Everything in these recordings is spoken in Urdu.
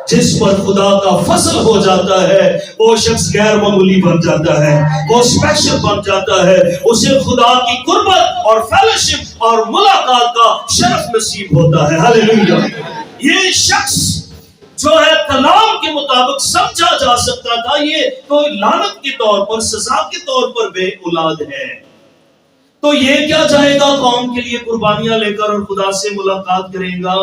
جس پر خدا کا فضل ہو جاتا ہے وہ شخص غیر معمولی بن جاتا ہے، وہ اسپیشل بن جاتا ہے، اسے خدا کی قربت اور فیلوشپ اور ملاقات کا شرف نصیب ہوتا ہے۔ ہاللیلویہ۔ یہ شخص جو ہے کلام کے مطابق سمجھا جا سکتا تھا یہ تو لعنت کے طور پر، سزا کے طور پر بے اولاد ہے، تو یہ کیا جائے گا قوم کے لیے قربانیاں لے کر اور خدا سے ملاقات کرے گا۔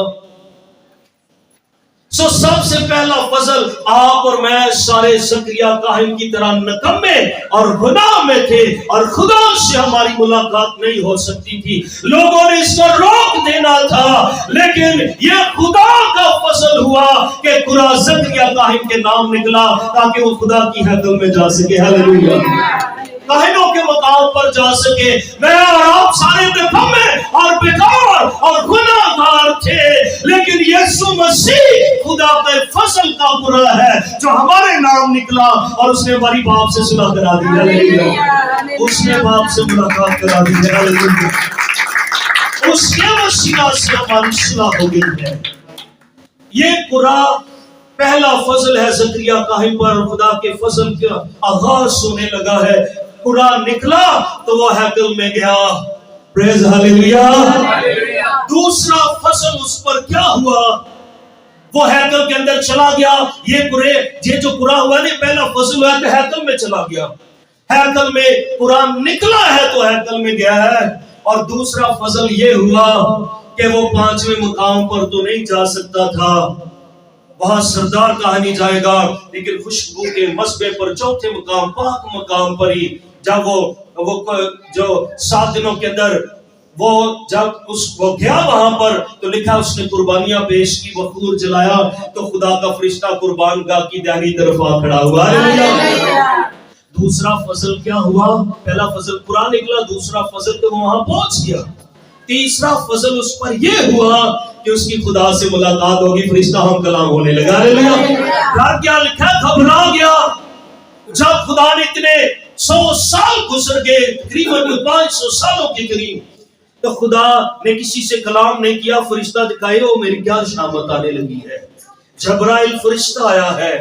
سب سے پہلا فضل، آپ اور میں سارے زکریا کاہن کی طرح نکمے اور گناہ میں تھے اور خدا سے ہماری ملاقات نہیں ہو سکتی تھی، لوگوں نے اس کو روک دینا تھا، لیکن یہ خدا کا فضل ہوا کہ قرآن زکریا کاہن کے نام نکلا تاکہ وہ خدا کی حضور میں جا سکے۔ ہاللیلویہ۔ کاہنوں کے مقام پر جا سکے۔ میں اور آپ سارے نکمے اور بیکار اور گناہ گار تھے، لیکن یسوع مسیح خدا کے فضل کا برا ہے جو ہمارے نام نکلا اور اس نے ہماری باپ سے صلح کرا دی۔ ہاللیلویہ۔ اس نے باپ سے ملاقات کرا دی۔ ہاللیلویہ۔ اس کے وسیلہ سے ہماری صلح ہو گئی ہے۔ یہ قرآن پہلا فضل ہے زکریا کاہن پر، خدا کے فضل کا آغاز ہونے لگا ہے۔ قرآن نکلا تو وہ ہیکل میں گیا۔ پریز ہاللیلویہ۔ دوسرا فضل اس پر کیا ہوا؟ وہ ہیکل کے اندر چلا گیا۔ یہ جو قرآن ہوا نہیں، پہلا فضل ہوا کہ ہیکل میں چلا گیا، ہیکل میں قرآن نکلا ہے تو ہیکل میں گیا ہے۔ اور دوسرا فضل یہ ہوا کہ وہ 5ویں مقام پر تو نہیں جا سکتا تھا، وہاں سردار کہا نہیں جائے گا، لیکن خوشبو کے مصبے پر 4تھے مقام، پاک مقام پر ہی جب وہ جو 7 دنوں کے اندر جب وہ گیا وہاں پر تو لکھا اس نے قربانیاں پیش کی، وقور جلایا، تو خدا کا فرشتہ قربان گاہ کی دہنی طرف آ کھڑا ہوا۔ دوسرا فضل کیا ہوا؟ پہلا فضل قرآن نکلا، دوسرا فضل تو وہاں پہنچ گیا۔ تیسرا فضل اس پر یہ ہوا کہ اس کی خدا سے ملاقات ہوگی، فرشتہ ہم کلام ہونے لگا۔ ڈر کیا لکھا؟ گھبرا گیا۔ جب خدا نے اتنے 100 سال گزر گئے، تقریباً 500 سالوں کے قریب، تو خدا نے کسی سے کلام نہیں کیا، فرشتہ دکھائے ہو میری کیا شامت آنے لگی ہے۔ جبرائیل فرشتہ آیا ہے،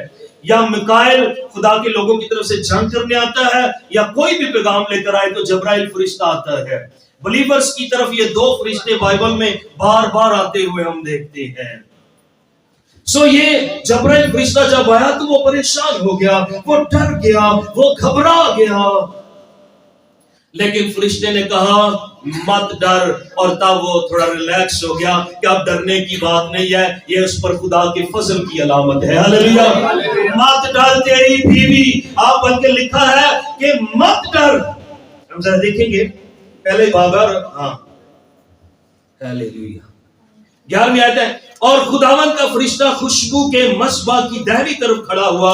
یا میکائیل خدا کے لوگوں کی طرف سے جنگ کرنے آتا ہے، یا کوئی بھی پیغام لے کر آئے تو جبرائیل فرشتہ آتا ہے۔ بلیورز کی طرف یہ 2 فرشتے بائبل میں بار بار آتے ہوئے ہم دیکھتے ہیں۔ یہ جبرائیل فرشتہ جب آیا تو وہ پریشان ہو گیا، وہ ڈر گیا، وہ گھبرا گیا، لیکن فرشتے نے کہا مت ڈر، اور تب وہ تھوڑا ریلیکس ہو گیا کہ اب ڈرنے کی بات نہیں ہے، یہ اس پر خدا کے فضل کی علامت ہے۔ ہاللیلویہ۔ مت ڈر تیری بیوی، آپ بلکہ لکھا ہے کہ مت ڈر، ہم ذرا دیکھیں گے پہلے بابر، ہاں ہاللیلویہ، 11ویں آیت ہے، اور خداوند کا فرشتہ خوشبو کے مصباح کی دہنی طرف کھڑا ہوا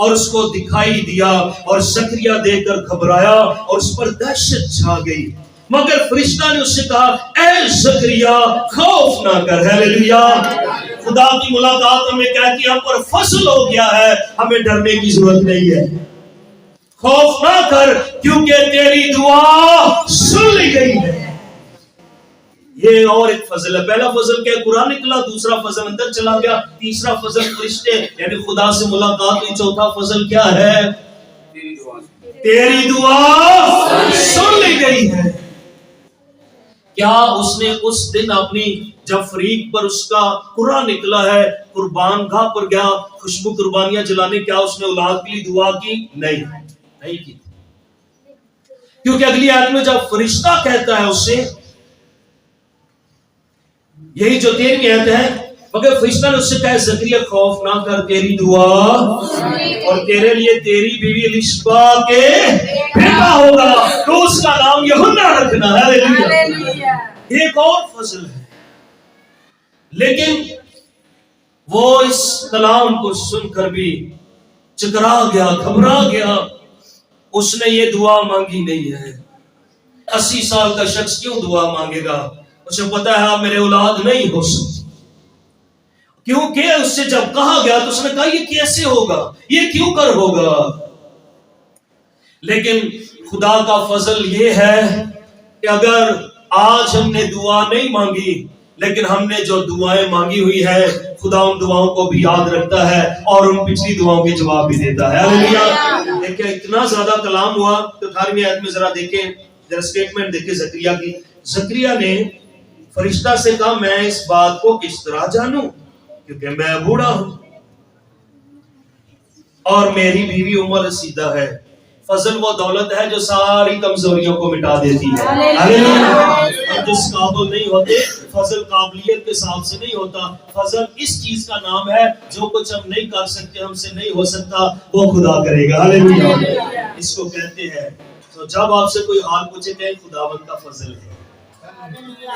اور اس کو دکھائی دیا، اور زکریا دیکھ کر گھبرایا اور اس پر دہشت چھا گئی، مگر فرشتہ نے اس سے کہا اے زکریا خوف نہ کر۔ ہاللیلویہ۔ خدا کی ملاقات ہمیں کہتی ہے ہم پر فضل ہو گیا ہے، ہمیں ڈرنے کی ضرورت نہیں ہے، خوف نہ کر کیونکہ تیری دعا سن لی گئی ہے۔ یہ اور ایک فضل ہے۔ پہلا فضل کیا؟ قرآن نکلا، دوسرا فضل اندر چلا گیا، تیسرا فضل فرشتے یعنی خدا سے ملاقات ہوئی، چوتھا فضل کیا ہے؟ تیری دعا سن لی گئی ہے۔ کیا اس نے اس دن اپنی جب فریق پر اس کا قرآن نکلا ہے، قربان گاہ پر گیا خوشبو قربانیاں جلانے، کیا اس نے اولاد کے لیے دعا کی؟ نہیں کی، کیونکہ اگلی آیت میں جب فرشتہ کہتا ہے اس سے، یہی جو 13ویں آیت ہے، مگر فرشتہ نے اس سے کہا زکریا خوف نہ کر، تیری دعا اور تیرے لیے تیری بیوی الشبا کے بیٹا ہوگا تو اس کا نام یوحنا رکھنا۔ ہاللیلویہ۔ ایک اور فضل ہے، لیکن وہ اس کلام کو سن کر بھی چکرا گیا، گھبرا گیا، اس نے یہ دعا مانگی نہیں ہے۔ 80 سال کا شخص کیوں دعا مانگے گا؟ اسے پتا ہے آپ میرے اولاد نہیں ہو سکتی، کیونکہ اس سے جب کہا گیا تو اس نے کہا یہ کیسے ہوگا، یہ کیوں کر ہوگا۔ لیکن خدا کا فضل یہ ہے کہ اگر آج ہم نے دعا نہیں مانگی لیکن ہم نے جو دعائیں مانگی ہوئی ہے خدا ان دعاؤں کو بھی یاد رکھتا ہے اور ان پچھلی دعاؤں کے جواب بھی دیتا ہے. ہاللیلویہ. دیکھیں اتنا زیادہ کلام ہوا تو 18ویں آیت میں ذرا دیکھیں، ذرا سٹیٹمنٹ دیکھیں زکریا کی. زکریا نے فرشتہ سے کہا میں اس بات کو کس طرح جانوں کیونکہ میں بوڑھا ہوں اور میری بیوی عمر رسیدہ ہے. فضل وہ دولت ہے جو ساری کمزوریوں کو مٹا دیتی ہے. ہم جس قابل نہیں ہوتے، فضل قابلیت کے حساب سے نہیں ہوتا. فضل اس چیز کا نام ہے جو کچھ ہم نہیں کر سکتے، ہم سے نہیں ہو سکتا، وہ خدا کرے گا. ہاللیلویہ. اس کو کہتے ہیں تو جب آپ سے کوئی حال پوچھے کہ خداوند کا فضل ہے.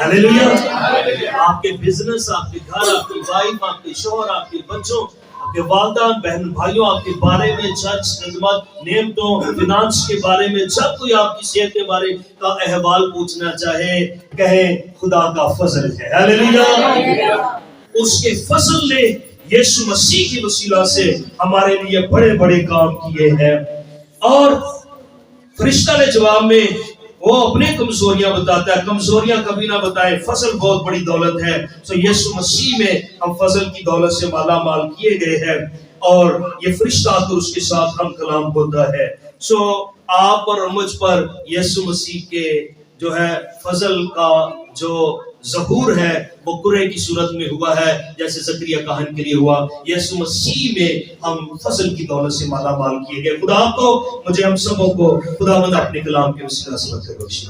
ہاللیلویہ. آپ کے بزنس، آپ کے گھر، آپ کی وائف، آپ کے شوہر، آپ کے بچوں، آپ کے والدین، بہن بھائیوں، آپ کے بارے میں چرچ خدمت، نعمتوں، فنانس کے بارے میں، جب کوئی آپ کی صحت کے بارے کا احوال پوچھنا چاہے کہیں خدا کا فضل ہے. ہاللیلویہ. اس کے فضل نے یسوع مسیح کی وسیلہ سے ہمارے لیے بڑے بڑے کام کیے ہیں. اور فرشتہ نے جواب میں وہ اپنے کمزوریاں بتاتا ہے، کمزوریاں کبھی نہ بتائے. فضل بہت بڑی دولت ہے. سو یسوع مسیح میں ہم فضل کی دولت سے مالا مال کیے گئے ہیں اور یہ فرشتہ تو اس کے ساتھ ہم کلام ہوتا ہے. سو آپ اور مجھ پر یسوع مسیح کے جو ہے فضل کا جو ظہور ہے وہ قرے کی صورت میں ہوا ہے جیسے زکریا کاہن کے لیے ہوا. یسوع مسیح میں ہم فضل کی دولت سے مالا مال کیے گئے. خدا کو مجھے ہم سبوں کو خداوند اپنے کلام کے وسیلہ سے بخشے.